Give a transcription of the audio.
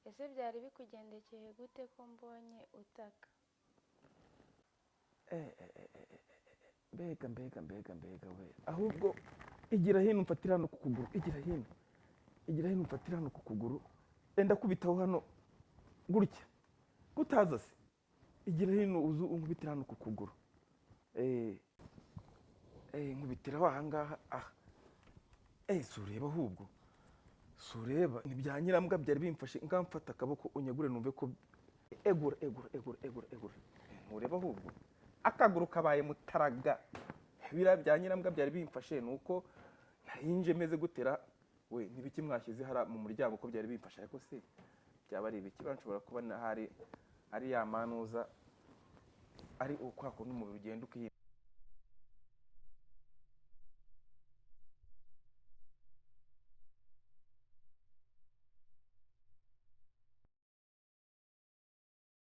ese byari bikugendekeye gute ko mbonye utaka? mbega we, ahubwo igira hino mfatira hano ku kuguru, igira hino mfatira hano ku kuguru, enda kubitaho hano gutya gutaza se, igira hino uzu unkubitira hano ku kuguru, nkubitira aha ngaha, sureba ahubwo, sureba ni bya nyirambwa byari bimfashe, ngamfata akaboko unyegure numve ko egura, ntureba ahubwo akaguru kabaye mutaraga, biriya bya nyirambwa byari bimfashe, nuko narinje meze gutera we, nibiki mwashyize hara mu muryango ko byari bimfashe, ariko se byaba ari ibiki? Banshobora kuba hari ari ya manuza, ari ukwako n'umubiri ugenda ukiye